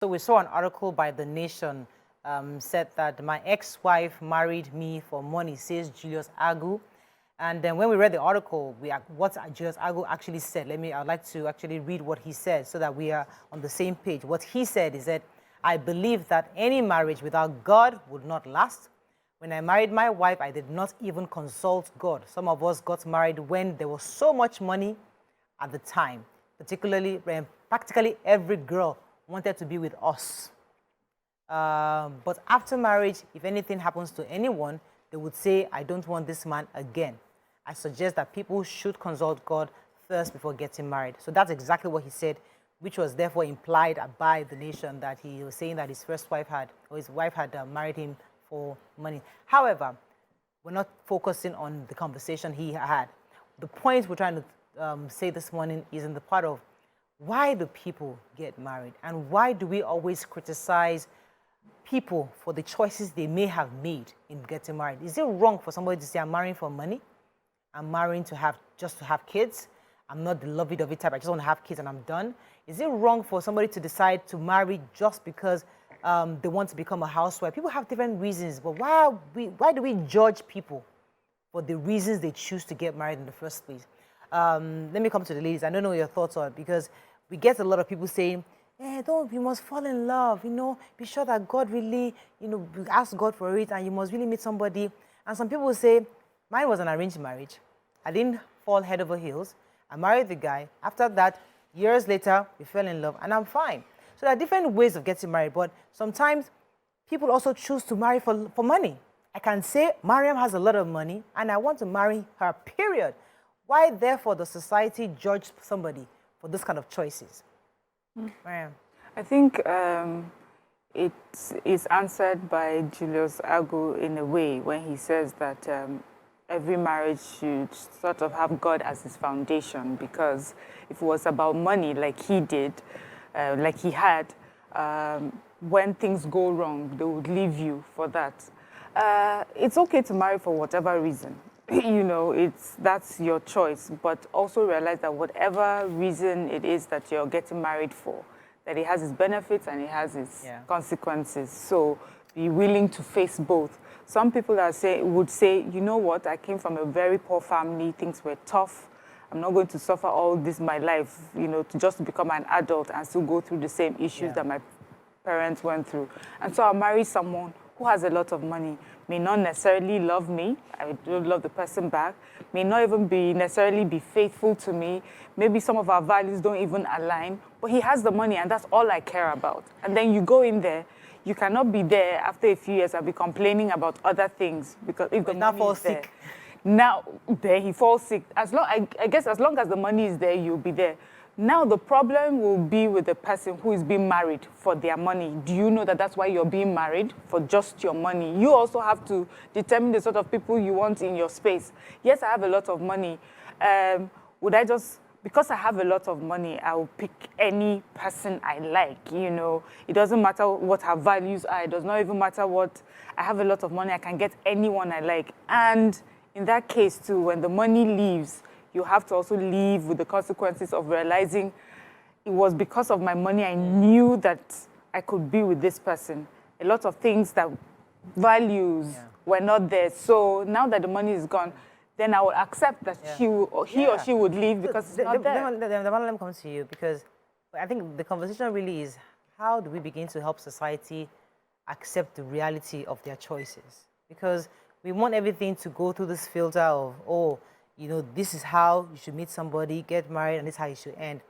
So we saw an article by The Nation said that my ex-wife married me for money, says Julius Agwu. And then when we read the article, what Julius Agwu actually said, I'd like to actually read what he said so that we are on the same page. What he said is that, I believe that any marriage without God would not last. When I married my wife, I did not even consult God. Some of us got married when there was so much money at the time, particularly when practically every girl wanted to be with us. But after marriage, if anything happens to anyone, they would say, I don't want this man again. I suggest that people should consult God first before getting married. So that's exactly what he said, which was therefore implied by The Nation, that he was saying that his first wife had, or his wife had married him for money. However, we're not focusing on the conversation he had. The point we're trying to say this morning is in the part of why do people get married, and why do we always criticize people for the choices they may have made in getting married? Is it wrong for somebody to say, I'm marrying for money? I'm marrying just to have kids? I'm not the lovey-dovey type. I just want to have kids and I'm done. Is it wrong for somebody to decide to marry just because they want to become a housewife? People have different reasons, but why do we judge people for the reasons they choose to get married in the first place? Let me come to the ladies. I don't know what your thoughts are, because we get a lot of people saying, you must fall in love, be sure that God really, ask God for it, and you must really meet somebody. And some people will say, mine was an arranged marriage. I didn't fall head over heels. I married the guy. After that, years later, we fell in love, and I'm fine. So there are different ways of getting married, but sometimes people also choose to marry for money. I can say, Mariam has a lot of money, and I want to marry her, period. Why, therefore, does society judge somebody for this kind of choices? Mariam. I think it is answered by Julius Agwu in a way when he says that every marriage should sort of have God as its foundation, because if it was about money like he did, like he had, when things go wrong, they would leave you for that. It's okay to marry for whatever reason. That's your choice, but also realize that whatever reason it is that you're getting married for, that it has its benefits and it has its consequences. So be willing to face both. Some people would say, you know what, I came from a very poor family, things were tough. I'm not going to suffer all this my life, to become an adult and still go through the same issues that my parents went through. And so I'll marry someone who has a lot of money, may not necessarily love me, I don't love the person back, may not even necessarily be faithful to me, maybe some of our values don't even align, but he has the money and that's all I care about. And then you go in there, you cannot be there after a few years and be complaining about other things, because if the money is there, now there he falls sick. I guess as long as the money is there, you'll be there. Now the problem will be with the person who is being married for their money. Do you know that that's why you're being married? For just your money. You also have to determine the sort of people you want in your space. Yes, I have a lot of money. Because I have a lot of money, I will pick any person I like, It doesn't matter what her values are. It does not even matter what, I have a lot of money, I can get anyone I like. And in that case too, when the money leaves, you have to also live with the consequences of realizing it was because of my money I knew that I could be with this person. A lot of things that values were not there. So now that the money is gone, then I will accept that he or she would leave because it's not there. Let me come to you, because I think the conversation really is, how do we begin to help society accept the reality of their choices? Because we want everything to go through this filter of, this is how you should meet somebody, get married, and this is how you should end.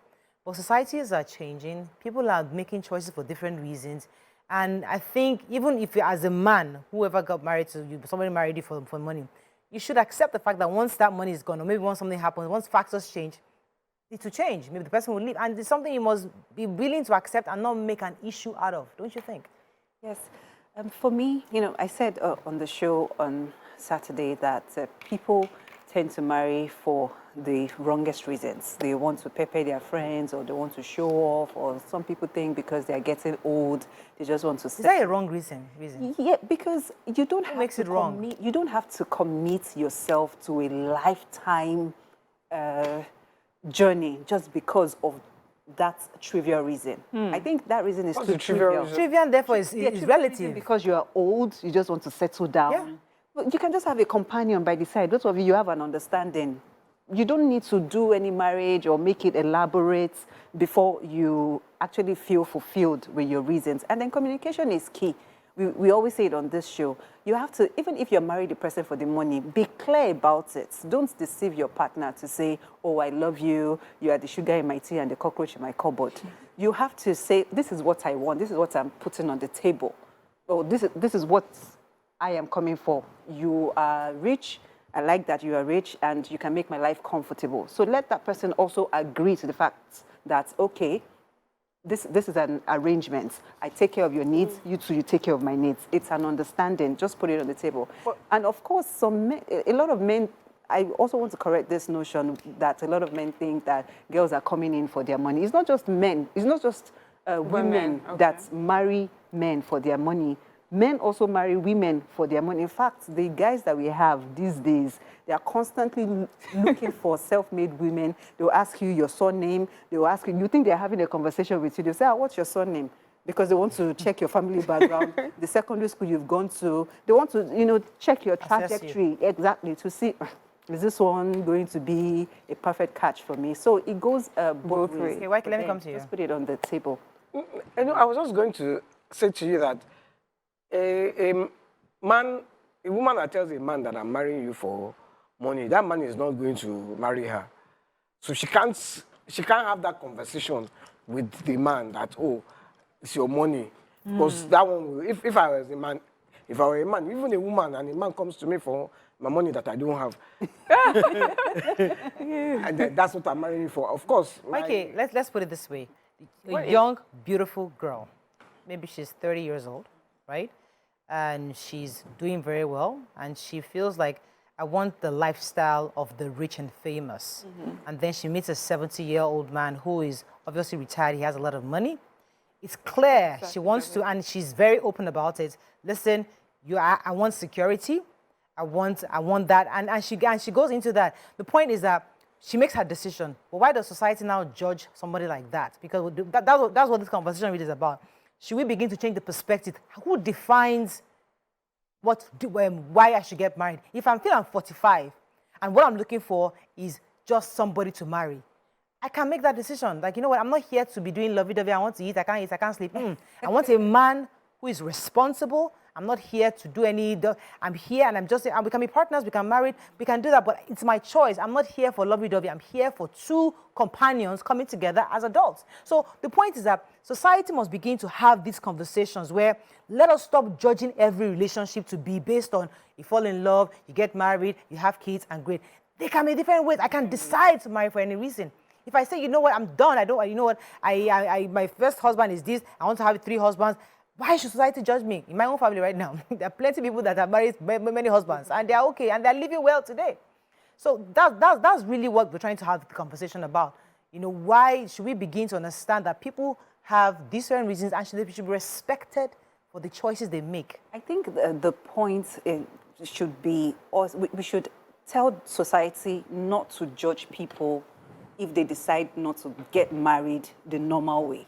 But societies are changing. People are making choices for different reasons. And I think even if you, as a man, whoever got married to you, somebody married you for money, you should accept the fact that once that money is gone, or maybe once something happens, once factors change, it will change. Maybe the person will leave. And it's something you must be willing to accept and not make an issue out of, don't you think? Yes. For me, I said on the show on Saturday that people tend to marry for the wrongest reasons. They want to pepper their friends, or they want to show off, or some people think because they're getting old, they just want to... Is that a wrong reason? Yeah, because you don't have makes it wrong? You don't have to commit yourself to a lifetime journey just because of that trivial reason. I think that reason is What's too the trivial trivial. reason? Trivial, therefore, is Trivial relative. reason because you are old, you just want to settle down. Yeah. But you can just have a companion by the side. Both of you have an understanding. You don't need to do any marriage or make it elaborate before you actually feel fulfilled with your reasons. And then communication is key. We always say it on this show. You have to, even if you're married the person for the money, be clear about it. Don't deceive your partner to say, oh, I love you, you are the sugar in my tea and the cockroach in my cupboard. You have to say, this is what I want, this is what I'm putting on the table. Oh, this is what I am coming for. You are rich, I like that you are rich, and you can make my life comfortable. So let that person also agree to the fact that, okay, this is an arrangement. I take care of your needs, you too, you take care of my needs. It's an understanding. Just put it on the table. And of course, a lot of men, I also want to correct this notion that a lot of men think that girls are coming in for their money. It's not just men. It's not just women that marry men for their money. Men also marry women for their money. In fact, the guys that we have these days, they are constantly looking for self-made women. They'll ask you your surname. They'll ask you, you think they're having a conversation with you. They'll say, what's your surname? Because they want to check your family background, the secondary school you've gone to. They want to, check your trajectory, exactly, to see, is this one going to be a perfect catch for me? So it goes both ways. Okay, Waike, let me come to you. Let's put it on the table. I was just going to say to you that a woman that tells a man that I'm marrying you for money, that man is not going to marry her. So she can't have that conversation with the man that, oh, it's your money. Because that one will, if I was a man, if I were a man, even a woman, and a man comes to me for my money that I don't have. And then that's what I'm marrying you for. Of course. Okay, let's put it this way. A young, beautiful girl, maybe she's 30 years old, right? And she's doing very well, and she feels like, I want the lifestyle of the rich and famous. And then she meets a 70-year-old man who is obviously retired, he has a lot of money. It's clear she wants to, and she's very open about it. Listen, I want security, I want that, and she goes into that. The point is that she makes her decision. But why does society now judge somebody like that? Because that's what this conversation really is about. Should we begin to change the perspective? Who defines why I should get married? If I'm 45 and what I'm looking for is just somebody to marry, I can make that decision. Like, you know what, I'm not here to be doing lovey-dovey. I want to eat, I can't sleep. I want a man who is responsible. I'm not here to do I'm here and and we can be partners, we can marry, we can do that, but it's my choice. I'm not here for lovey-dovey. I'm here for two companions coming together as adults. So the point is that society must begin to have these conversations where let us stop judging every relationship to be based on you fall in love, you get married, you have kids, and great. There can be different ways. I can decide to marry for any reason. If I say, you know what, I'm done, my first husband is this, I want to have 3 husbands, why should society judge me? In my own family right now, there are plenty of people that have married many husbands, and they're okay, and they're living well today. So that's really what we're trying to have the conversation about. Why should we begin to understand that people have different reasons and they should be respected for the choices they make? I think the point should be, we should tell society not to judge people if they decide not to get married the normal way.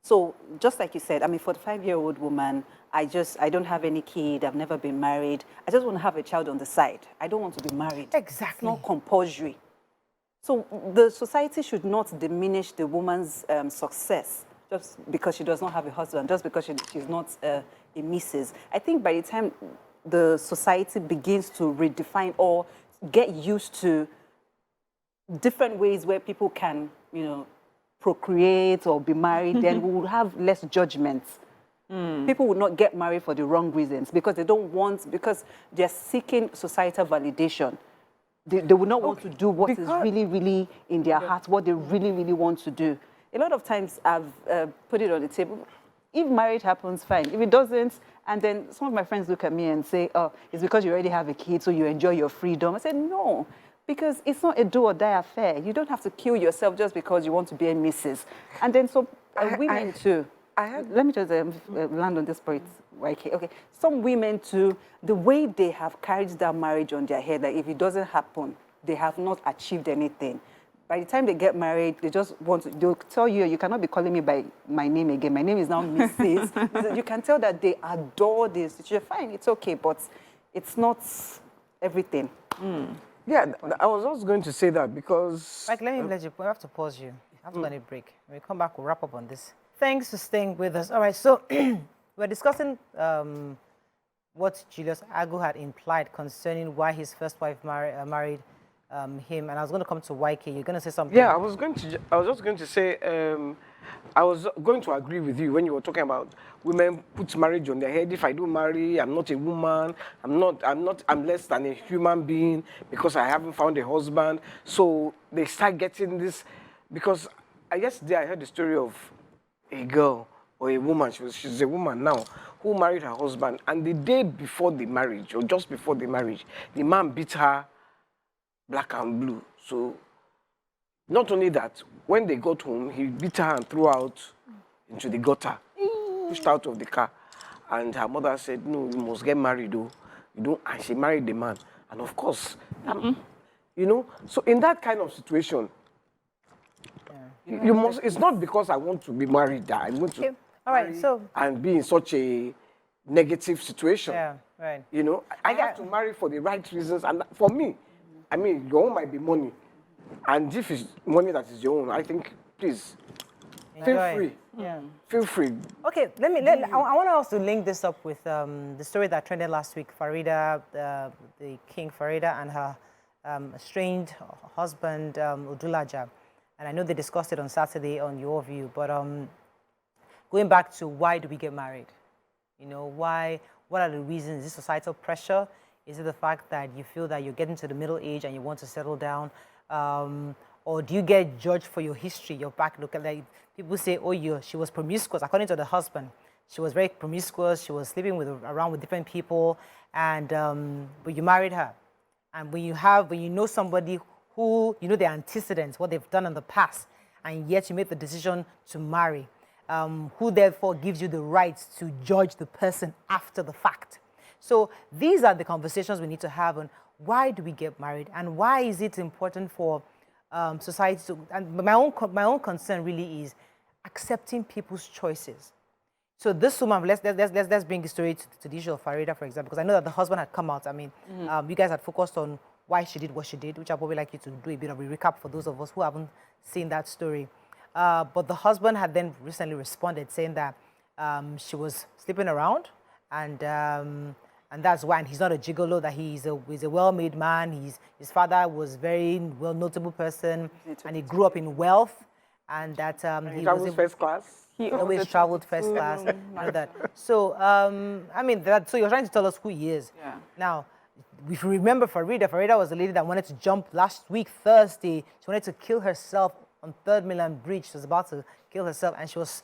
So just like you said, I'm a 45-year-old woman. I don't have any kid. I've never been married. I just want to have a child on the side. I don't want to be married. Exactly. It's not compulsory. So the society should not diminish the woman's success just because she does not have a husband, just because she's not a missus. I think by the time the society begins to redefine or get used to different ways where people can, procreate or be married, then we will have less judgments. People will not get married for the wrong reasons because because they're seeking societal validation. They will not want to do what is really, really in their heart, what they really, really want to do. A lot of times I've put it on the table. If marriage happens, fine. If it doesn't, and then some of my friends look at me and say, oh, it's because you already have a kid, so you enjoy your freedom. I said, no. Because it's not a do-or-die affair. You don't have to kill yourself just because you want to be a missus. And then women too. Let me just land on this point. Okay. Some women too, the way they have carried that marriage on their head, that if it doesn't happen, they have not achieved anything. by the time they get married, they just want to, they'll tell you, you cannot be calling me by my name again. My name is now Mrs. You can tell that they adore this. You're fine, it's okay, but it's not everything. Yeah, I was also going to say that because... Mike, let me let you, we have to pause you. I have to go on a break. When we come back, we'll wrap up on this. Thanks for staying with us. All right, so we're discussing what Julius Agwu had implied concerning why his first wife married him, and I was going to come to YK. You're going to say something? Yeah, I was just going to say, I was going to agree with you when you were talking about women put marriage on their head. If I do marry, I'm not a woman. I'm less than a human being because I haven't found a husband. So they start getting this, because yesterday I heard the story of a girl or a woman. She's a woman now who married her husband, and the day before the marriage, or just before the marriage, the man beat her black and blue. So not only that, when they got home, he beat her and threw her out into the gutter, pushed out of the car. And her mother said, no, you must get married, though. You don't, and she married the man. And of course, you know, so in that kind of situation, you must, it's not because I want to be married that I'm going to all right, so and be in such a negative situation. Yeah, right. You know, I have to marry for the right reasons. And for me, I mean, your own might be money. And if it's money that is your own, I think, please, feel free. Yeah. Feel free. Okay, I want us to link this up with the story that trended last week. Farida, the King Farida, and her estranged husband, Odulaja. And I know they discussed it on Saturday on Your View, but going back to why do we get married? You know, why, what are the reasons? Is this societal pressure? Is it the fact that you feel that you're getting to the middle age and you want to settle down? Or do you get judged for your history, your back? Look at like people say, oh, she was promiscuous. According to the husband, she was very promiscuous. She was sleeping around with different people, and but you married her. And when you know somebody who, you know their antecedents, what they've done in the past, and yet you made the decision to marry, who therefore gives you the right to judge the person after the fact. So these are the conversations we need to have on why do we get married, and why is it important for society to, and my own concern really is accepting people's choices. So this woman, let's bring the story to the issue of Farida, for example, because I know that the husband had come out. I mean, you guys had focused on why she did what she did, which I'd probably like you to do a bit of a recap for those of us who haven't seen that story. But the husband had then recently responded saying that she was sleeping around, and that's why, and he's not a gigolo, that he's a well-made man. His father was a very well-notable person, and he grew up in wealth, and that he was first class. He always traveled first class, and that. So, I mean, so you're trying to tell us who he is. Yeah. Now, if you remember Farida was the lady that wanted to jump last week, Thursday. She wanted to kill herself on 3rd Mainland Bridge. She was about to kill herself, and she was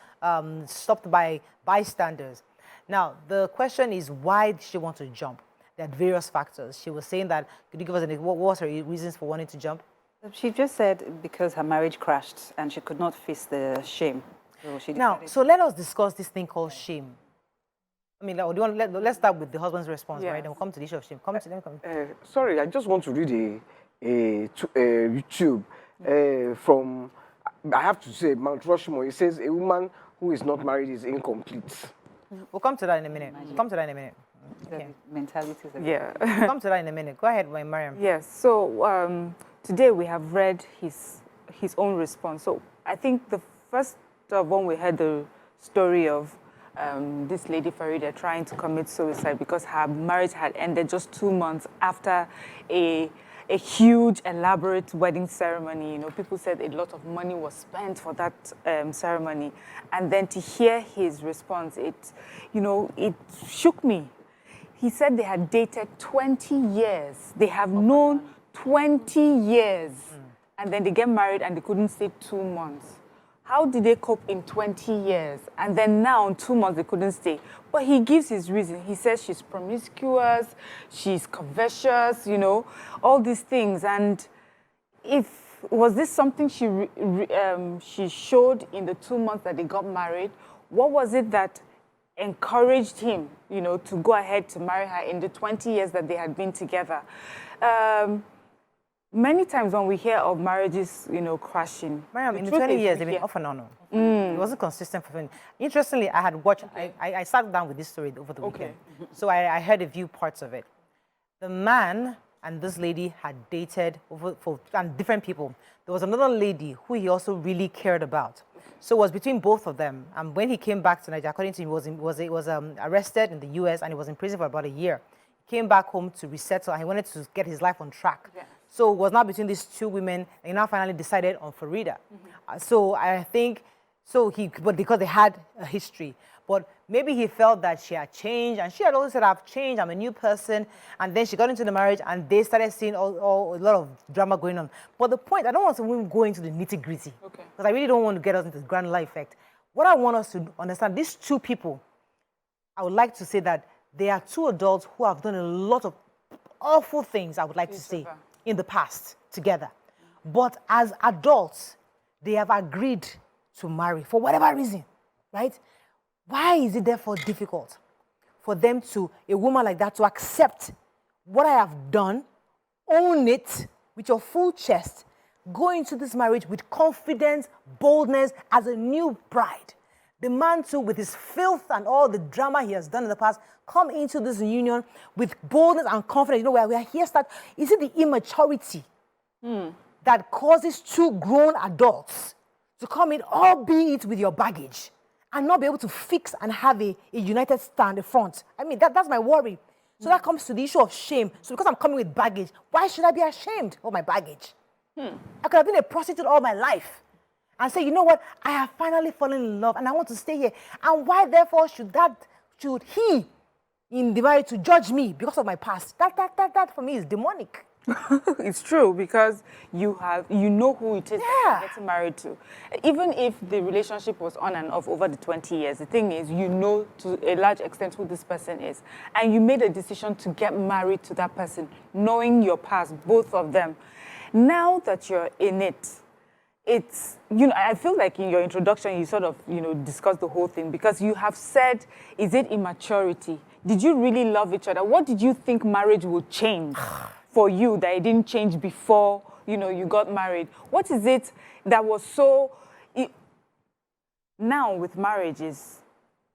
stopped by bystanders. Now, the question is, why did she want to jump? There are various factors. She was saying that, could you give us what was her reasons for wanting to jump? She just said because her marriage crashed and she could not face the shame. So so let us discuss this thing called shame. I mean, let's start with the husband's response, right? Then we'll come to the issue of shame. Sorry, I just want to read a YouTube from, I have to say, Mount Rushmore. It says, a woman who is not married is incomplete. We'll come to that in a minute. We'll come to that in a minute. Okay. Mentalities. Yeah. We'll come to that in a minute. Go ahead, Mariam. Yes. So today we have read his own response. So I think the first one we heard the story of this lady Farida trying to commit suicide because her marriage had ended just 2 months after a huge, elaborate wedding ceremony. You know, people said a lot of money was spent for that ceremony. And then to hear his response, it shook me. He said they had dated 20 years. They have known 20 years. And then they get married and they couldn't stay 2 months. How did they cope in 20 years? And then now in 2 months they couldn't stay. But he gives his reason. He says she's promiscuous, she's covetous, you know, all these things. And was this something she showed in the 2 months that they got married? What was it that encouraged him, you know, to go ahead to marry her in the 20 years that they had been together? many times when we hear of marriages, crashing. Mariam, in the 20 years, they've been off and on. It wasn't consistent for 20. Interestingly, I had watched, I sat down with this story over the weekend. So I heard a few parts of it. The man and this lady had dated and different people. There was another lady who he also really cared about. So it was between both of them. And when he came back to Nigeria, according to him, he was arrested in the US and he was in prison for about a year. He came back home to resettle and he wanted to get his life on track. Yeah. So it was not between these two women, and he now finally decided on Farida. So I think, but because they had a history, but maybe he felt that she had changed, and she had always said, I've changed, I'm a new person, and then she got into the marriage, and they started seeing a lot of drama going on. But the point, I don't want to go into the nitty-gritty, because I really don't want to get us into the grand lie effect. What I want us to understand, these two people, I would like to say that they are two adults who have done a lot of awful things, I would like to say, in the past together. But as adults, they have agreed to marry for whatever reason, right? Why is it therefore difficult for them a woman like that, to accept what I have done, own it with your full chest, go into this marriage with confidence, boldness, as a new bride? The man too, with his filth and all the drama he has done in the past, come into this union with boldness and confidence. You know, where we are here, is it the immaturity that causes two grown adults to come in, albeit with your baggage, and not be able to fix and have a united stand in front? I mean, that's my worry. So that comes to the issue of shame. So because I'm coming with baggage, why should I be ashamed of my baggage? I could have been a prostitute all my life and say, you know what, I have finally fallen in love and I want to stay here. And why, therefore, should he in the marriage to judge me because of my past? That for me is demonic. It's true, because you know who it is that you're getting married to. Even if the relationship was on and off over the 20 years, the thing is, you know to a large extent who this person is. And you made a decision to get married to that person, knowing your past, both of them. Now that you're in it, it's, I feel like in your introduction, you sort of, discussed the whole thing, because you have said, is it immaturity? Did you really love each other? What did you think marriage would change for you that it didn't change before, you got married? What is it that was so... Now with marriages,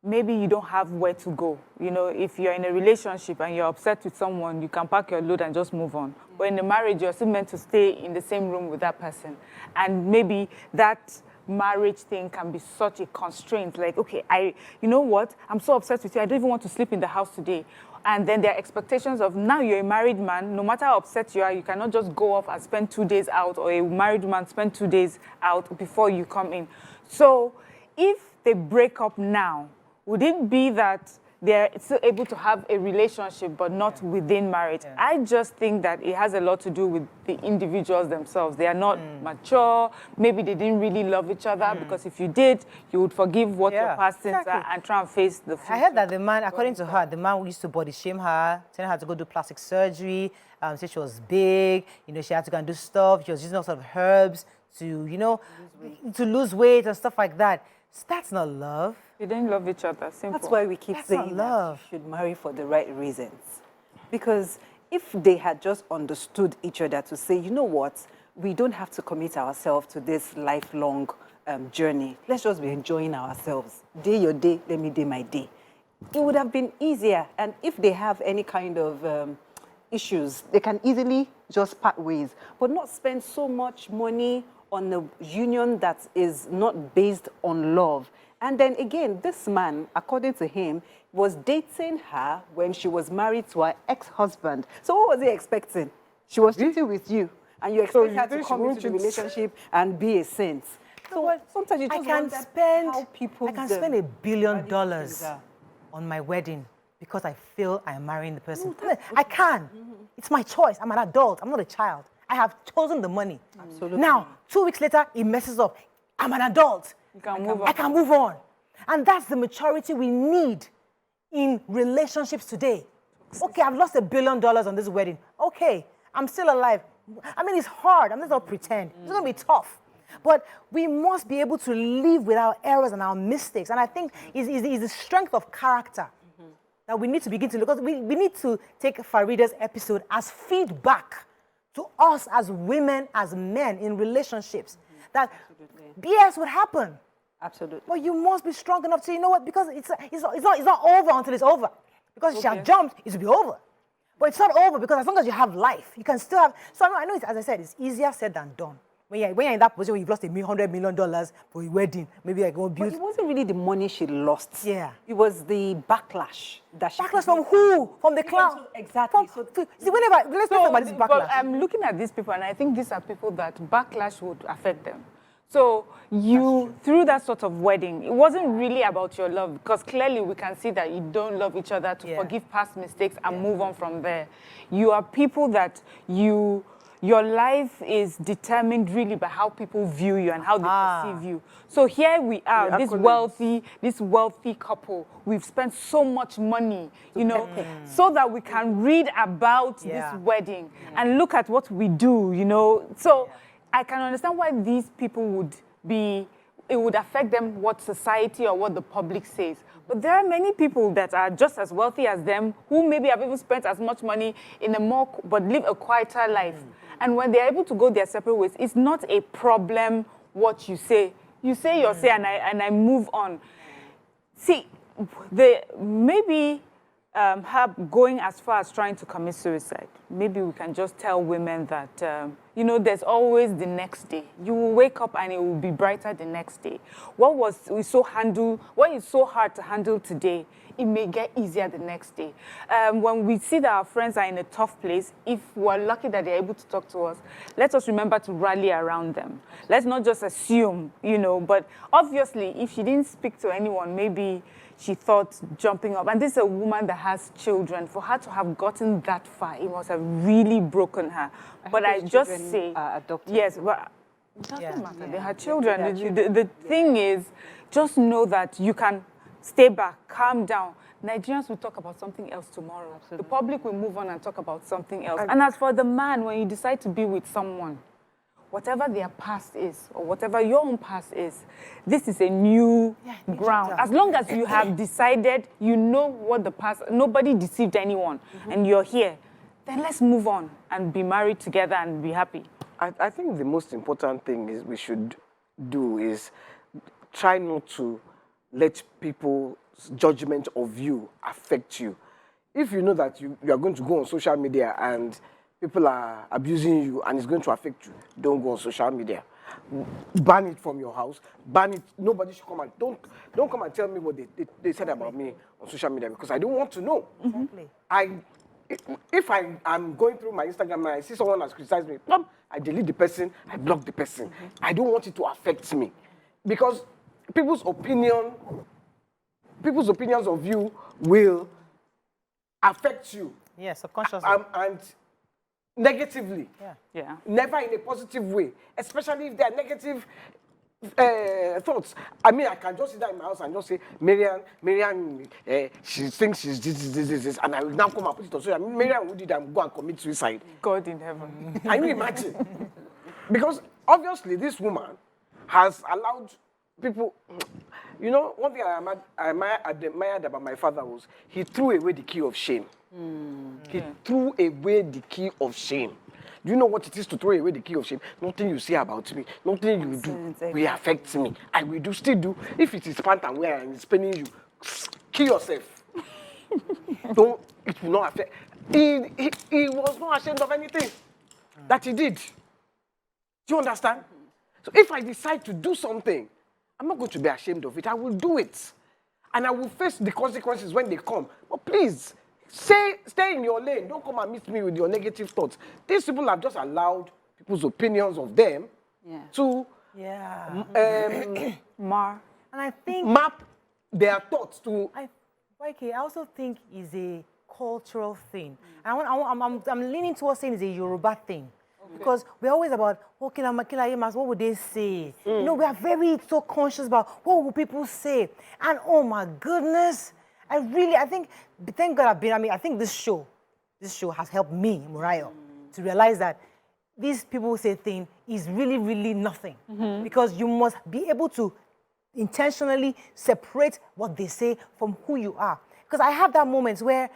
maybe you don't have where to go. If you're in a relationship and you're upset with someone, you can pack your load and just move on. But in a marriage, you're still meant to stay in the same room with that person. And maybe that marriage thing can be such a constraint. Like, okay, you know what? I'm so upset with you. I don't even want to sleep in the house today. And then there are expectations of, now you're a married man, no matter how upset you are, you cannot just go off and spend 2 days out, or a married man spend 2 days out before you come in. So if they break up now, would it be that they're still able to have a relationship but not within marriage? I just think that it has a lot to do with the individuals themselves. They are not mature. Maybe they didn't really love each other, because if you did, you would forgive what your past sins are and try and face the future. I heard that the man, according to her, the man used to body shame her, telling her to go do plastic surgery, say she was big, she had to go and do stuff. She was using all sorts of herbs to, to lose weight and stuff like that. So that's not love. They didn't love each other. Simple. That's why we keep saying that you should marry for the right reasons. Because if they had just understood each other to say, you know what, we don't have to commit ourselves to this lifelong journey. Let's just be enjoying ourselves. Day your day, let me day my day. It would have been easier. And if they have any kind of issues, they can easily just part ways, but not spend so much money on a union that is not based on love. And then again, this man, according to him, was dating her when she was married to her ex-husband. So what was he expecting? She was cheating with you, and you expect her to come into the relationship and be a saint. So sometimes you just wonder how people... I can spend $1 billion on my wedding because I feel I am marrying the person. I can. It's my choice. I'm an adult. I'm not a child. I have chosen the money. Absolutely. Now, 2 weeks later, it messes up. I'm an adult. I can move on. And that's the maturity we need in relationships today. Okay, I've lost $1 billion on this wedding. Okay, I'm still alive. I mean, it's hard. I'm not going to pretend. It's going to be tough. But we must be able to live with our errors and our mistakes. And I think it's the strength of character that we need to begin to look at. We need to take Farida's episode as feedback to us as women, as men in relationships, that BS would happen. Absolutely. But you must be strong enough to, you know what, because it's not over until it's over. Because if she had jumped, it would be over. But it's not over because as long as you have life, you can still have. So I know it's, as I said, it's easier said than done. When you're in that position where you've lost $100 million for a wedding, maybe I go build. But it wasn't really the money she lost. Yeah. It was the backlash that she. Backlash from who? From the clown. Exactly. See, whenever let's talk about this backlash. But I'm looking at these people, and I think these are people that backlash would affect them. So you, through that sort of wedding, it wasn't really about your love, because clearly we can see that you don't love each other to forgive past mistakes and move on from there. You are people that your life is determined really by how people view you and how they perceive you. So here we are, this wealthy couple. We've spent so much money, you know, so that we can read about this wedding and look at what we do, you know. So I can understand why these people would be, it would affect them what society or what the public says. But there are many people that are just as wealthy as them who maybe have even spent as much money in a more, but live a quieter life. And when they're able to go their separate ways, it's not a problem what you say. You say your say and I move on. See, maybe her going as far as trying to commit suicide, maybe we can just tell women that, you know, there's always the next day. You will wake up and it will be brighter the next day. What is so hard to handle today, it may get easier the next day. When we see that our friends are in a tough place, if we're lucky that they're able to talk to us, let us remember to rally around them. Let's not just assume, you know, but obviously if she didn't speak to anyone, maybe she thought jumping up. And this is a woman that has children. For her to have gotten that far, it must have really broken her. But I just say, adopted. yes, but it doesn't matter. They had children. The thing is, just know that you can stay back, calm down. Nigerians will talk about something else tomorrow. Absolutely. The public will move on and talk about something else. And as for the man, when you decide to be with someone, whatever their past is, or whatever your own past is, this is a new ground. As long as you have decided, you know what the past, nobody deceived anyone, and you're here, then let's move on and be married together and be happy. I think the most important thing is we should do is try not to let people's judgment of you affect you. If you know that you are going to go on social media and people are abusing you and it's going to affect you, don't go on social media. Ban it from your house. Ban it. Nobody should come and don't come and tell me what they said about me on social media, because I don't want to know. If I'm going through my Instagram and I see someone has criticized me, I delete the person, I block the person. I don't want it to affect me, because people's opinions of you will affect you. Yes, subconsciously. And negatively. Yeah. Never in a positive way, especially if they are negative thoughts. I mean, I can just sit down in my house and just say, Miriam, she thinks she's this, and I will now come and put it on social. Miriam, who did go and commit suicide? God in heaven. Can you imagine? Because obviously this woman has allowed people. You know, one thing I admired about my father was he threw away the key of shame. He threw away the key of shame. Do you know what it is to throw away the key of shame? Nothing you say about me, nothing you do will affect me. I will still do. If it is pant and wear and it's paining you, kill yourself. It will not affect. He was not ashamed of anything that he did. Do you understand? So if I decide to do something, I'm not going to be ashamed of it. I will do it. And I will face the consequences when they come. But please, stay in your lane. Don't come and meet me with your negative thoughts. These people have just allowed people's opinions of them to and I think map their thoughts to. I also think is a cultural thing. I'm leaning towards saying it's a Yoruba thing. Because we're always about, what would they say? You know, we are very so conscious about what will people say. And oh my goodness, I think, thank God I think this show has helped me, Muriel, to realize that these people say thing is really, really nothing. Because you must be able to intentionally separate what they say from who you are. Because I have that moment where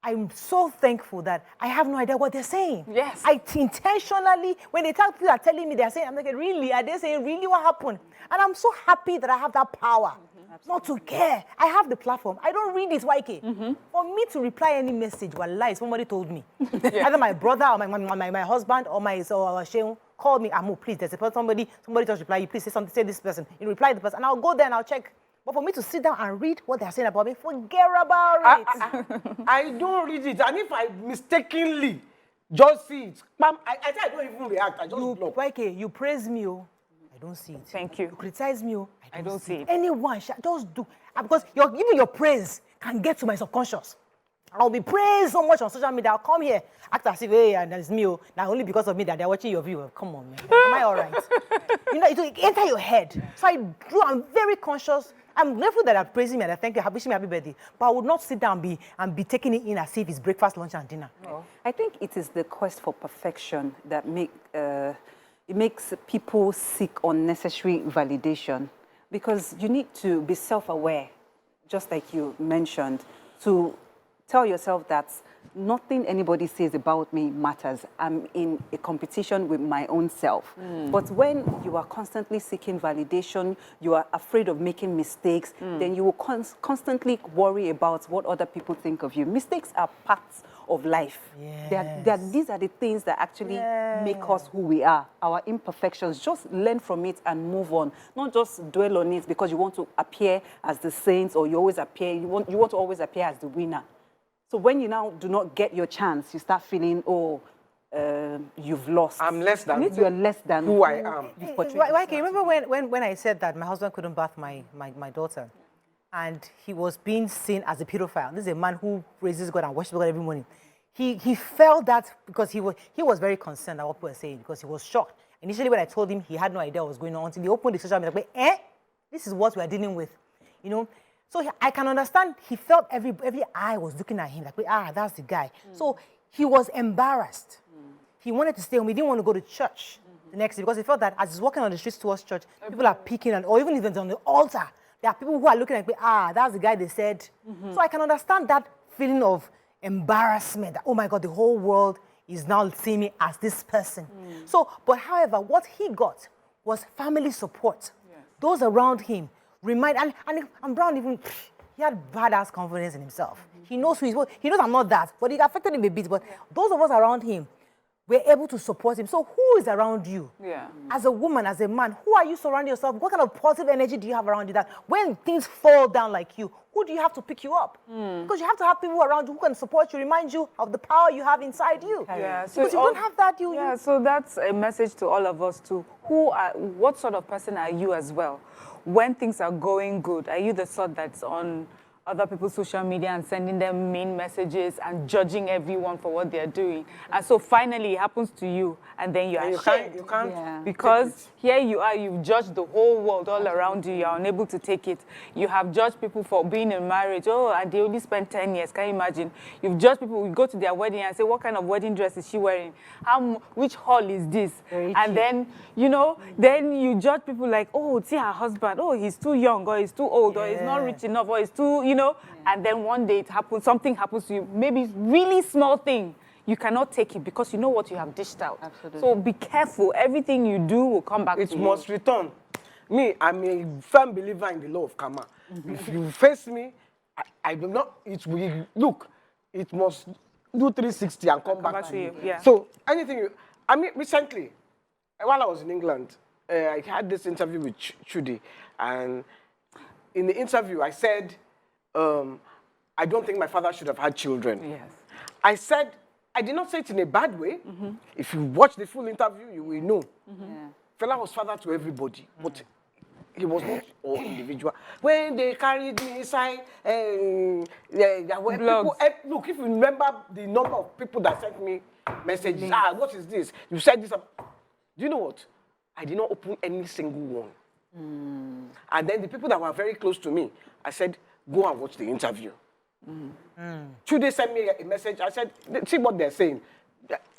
I'm so thankful that I have no idea what they're saying. Yes. I intentionally, when people are telling me, they're saying, I'm like, really? Are they saying really what happened? And I'm so happy that I have that power. Not to care. I have the platform. I don't read it, YK. For me to reply any message, wallahi, somebody told me. Either my brother or my husband or my Shehu called me, Amu, please, there's a person, somebody just reply you, please say something, say this person. You reply the person, and I'll go there and I'll check. But for me to sit down and read what they're saying about me, forget about it. I don't read it. And if I mistakenly just see it, ma'am, I think I don't even react. I just block. YK, you praise me, oh. I don't see it. Thank you. You criticize me, oh. I don't see it. Anyone, just do. Because even your praise can get to my subconscious. I'll be praised so much on social media. I'll come here, act as if, hey, and it's me. Now only because of me that they're watching your view. Come on, man. Am I all right? It will enter your head. So I'm very conscious. I'm grateful that I'm praising me and I thank you. Wishing me happy birthday. But I would not sit down and be taking it in as if it's breakfast, lunch, and dinner. Oh. I think it is the quest for perfection that it makes people seek unnecessary validation, because you need to be self-aware, just like you mentioned, to tell yourself that nothing anybody says about me matters. I'm in a competition with my own self. But when you are constantly seeking validation, you are afraid of making mistakes, then you will constantly worry about what other people think of you. Mistakes are parts of life. Yes. These are the things that actually make us who we are, our imperfections. Just learn from it and move on. Not just dwell on it because you want to appear as the saints, or you want to always appear as the winner. So when you now do not get your chance, you start feeling, you've lost. I'm less than You're less than who I am. Why can you remember when I said that my husband couldn't bath my daughter, and he was being seen as a pedophile? This is a man who praises God and worships God every morning. He felt that because he was very concerned at what people were saying, because he was shocked. Initially, when I told him, he had no idea what was going on until he opened the social media. Like, this is what we are dealing with, So I can understand. He felt every eye was looking at him like, that's the guy. So he was embarrassed. He wanted to stay home. He didn't want to go to church the next day, because he felt that as he's walking on the streets towards church, people are peeking, or even if it's on the altar, there are people who are looking at, that's the guy they said. So I can understand that feeling of embarrassment. That, oh my God, the whole world is now seeing me as this person. So, but however, what he got was family support. Yes. Those around him and Brown even, he had badass confidence in himself. He knows who he is. He knows I'm not that, but it affected him a bit. But those of us around him were able to support him. So who is around you? Yeah. As a woman, as a man, who are you surrounding yourself? What kind of positive energy do you have around you that when things fall down like you, who do you have to pick you up? Because you have to have people around you who can support you, remind you of the power you have inside you. Yeah. So because you don't have that, so that's a message to all of us too. What sort of person are you as well? When things are going good, are you the sort that's on other people's social media and sending them mean messages and judging everyone for what they're doing? And so finally it happens to you, and then you're ashamed. You can't. Because here you are, you've judged the whole world all around you, you're unable to take it. You have judged people for being in marriage. And they only spent 10 years, can you imagine? You've judged people, you go to their wedding and say, what kind of wedding dress is she wearing? Which hall is this? And then, then you judge people like, see her husband, he's too young, or he's too old, or he's not rich enough, or he's too, and then one day something happens to you, maybe really small thing. You cannot take it because you know what you have dished out. Absolutely. So be careful. Everything you do will come back to you. It must return. Me, I'm a firm believer in the law of karma. If you face me, I will not, it must do 360 and come back to you. Yeah. So anything recently, while I was in England, I had this interview with Chudi, and in the interview I said, I don't think my father should have had children. Yes. I did not say it in a bad way. If you watch the full interview, you will know. Fela was father to everybody, but he was not all individual. When they carried me inside, there were people, look, if you remember the number of people that sent me messages, what is this? You said this. Do you know what? I did not open any single one. And then the people that were very close to me, I said, go and watch the interview. Chude sent me a message. I said, see what they're saying.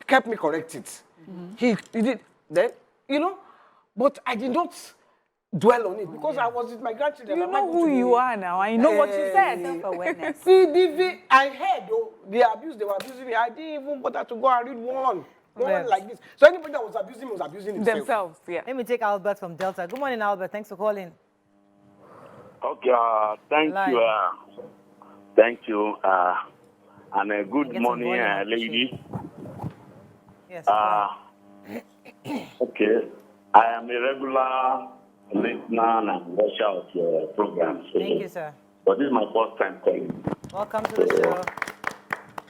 Help me correct it. He did. Then, but I did not dwell on it because I was with my grandchildren. You Am I know going who to be- you are now. I know what you said. Self-awareness. I heard the abuse they were abusing me. I didn't even bother to go and read one Yes. like this. So anybody that was abusing me was abusing himself. Themselves, yeah. Let me take Albert from Delta. Good morning, Albert. Thanks for calling. Okay, thank Live. you. Thank you. And good Get some morning, volume, I appreciate ladies. Yes. go ahead. Okay, I am a regular listener and watcher of your program. So, Thank you, sir. but this is my first time calling. Welcome to the show.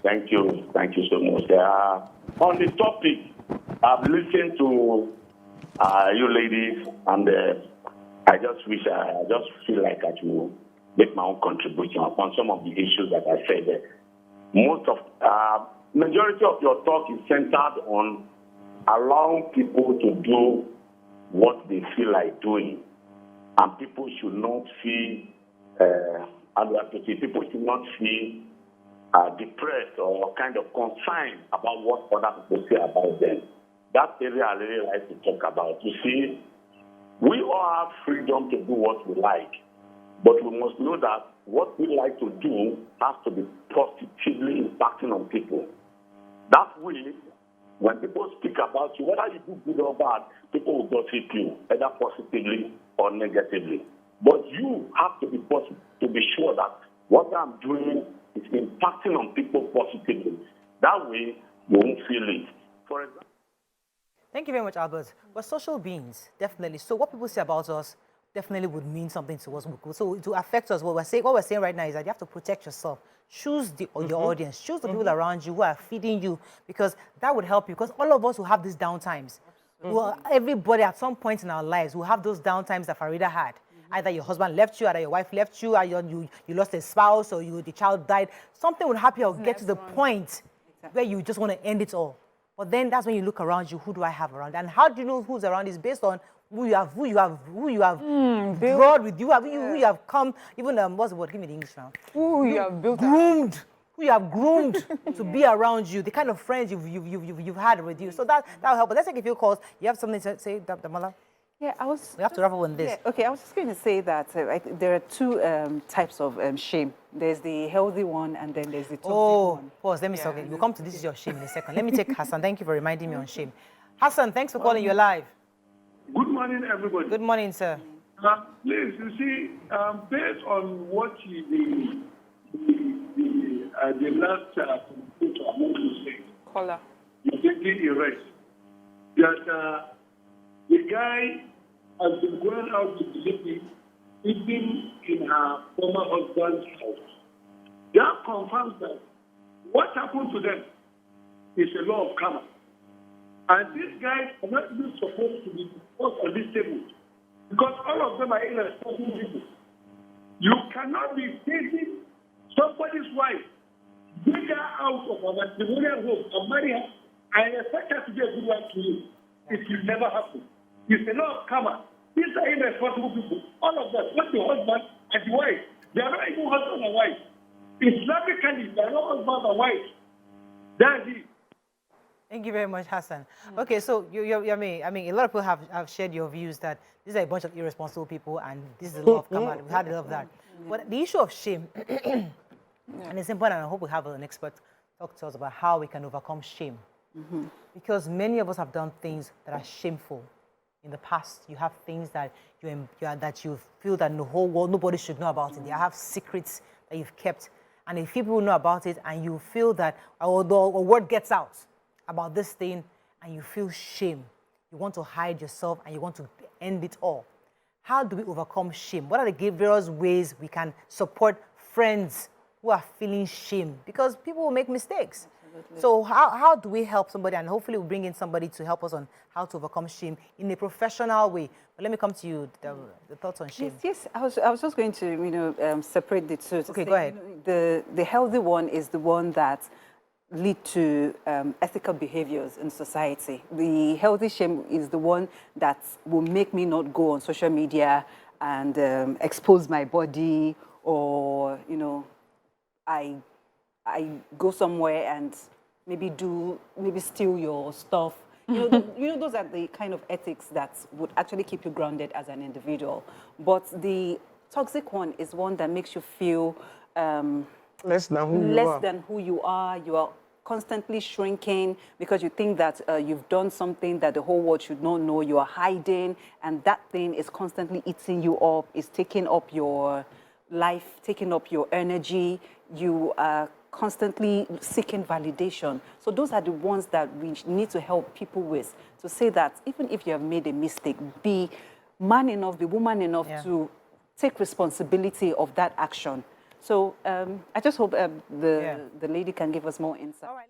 Thank you so much. On the topic, I've listened to you ladies, and I just feel like I should make my own contribution on some of the issues that I said. Majority of your talk is centered on allowing people to do what they feel like doing, and people should not feel, people should not feel depressed or kind of concerned about what other people say about them. That area I really like to talk about. You see, we all have freedom to do what we like, but we must know that what we like to do has to be positively impacting on people. That way, when people speak about you, whether you do good or bad, people will gossip you, either positively or negatively. But you have to be sure that what I'm doing is impacting on people positively. That way, you won't feel it. For example, Thank you very much, Albert. We're social beings, definitely. So what people say about us definitely would mean something to us. So to affect us, what we're saying right now is that you have to protect yourself. Choose your audience. Choose the people around you who are feeding you, because that would help you. Because all of us will have these down times. Well, everybody at some point in our lives will have those down times that Farida had. Either your husband left you, either your wife left you, or you lost a spouse, or the child died. Something would happen or get to the point where you just want to end it all. But then that's when you look around you. Who do I have around? And how do you know who's around? Is based on who you have brought with you, who you have come. Even what's the word? Give me the English now. Who you have built Groomed. Who you have groomed to be around you. The kind of friends you've had with you. So that'll help. But let's take a few calls. You have something to say, Dr. Mala? Yeah, We have to wrap up on this. Yeah, okay, I was just going to say that there are two types of shame. There's the healthy one, and then there's the toxic one. Pause. Let me say, okay, we'll come to this is your shame in a second. Let me take Hassan. Thank you for reminding me on shame. Hassan, thanks for calling. You're live. Good morning, everybody. Good morning, sir. Please, you see, based on what the last computer Caller. you erased, that the guy has been going out with the lady, even in her former husband's house. That confirms that what happened to them is a law of karma. And these guys are not even supposed to be discussed on this table, because all of them are irresponsible people. You cannot be taking somebody's wife, bring her out of a matrimonial home and marry her, and expect her to be a good wife to you. It will never happen. It's a law of karma. These are irresponsible people. All of them, both the husband and the wife, they are not even husband and wife. Islamically, they are not husband and wife. That's it. Thank you very much, Hassan. Okay, so I mean, a lot of people have shared your views that these are a bunch of irresponsible people, and this is the law of karma. We had a lot of that. But the issue of shame, and it's important, and I hope we have an expert talk to us about how we can overcome shame. Because many of us have done things that are shameful in the past. You have things that you feel that the whole world, nobody should know about it. You have secrets that you've kept, and if people know about it, and you feel that a word gets out about this thing, and you feel shame, you want to hide yourself, and you want to end it all. How do we overcome shame? What are the various ways we can support friends who are feeling shame? Because people will make mistakes. So how do we help somebody? And hopefully we'll bring in somebody to help us on how to overcome shame in a professional way. But let me come to you, the thoughts on shame. Yes, I was just going to, separate the two. Okay, go ahead. The healthy one is the one that lead to ethical behaviors in society. The healthy shame is the one that will make me not go on social media and expose my body, or, I go somewhere and maybe steal your stuff You know, those are the kind of ethics that would actually keep you grounded as an individual. But the toxic one is one that makes you feel less than who you are. You are constantly shrinking because you think that you've done something that the whole world should not know. You are hiding, and that thing is constantly eating you up. It's taking up your life, taking up your energy. You are constantly seeking validation. So those are the ones that we need to help people with, to say that even if you have made a mistake, be man enough, be woman enough to take responsibility of that action. So I just hope the lady can give us more insight. All right.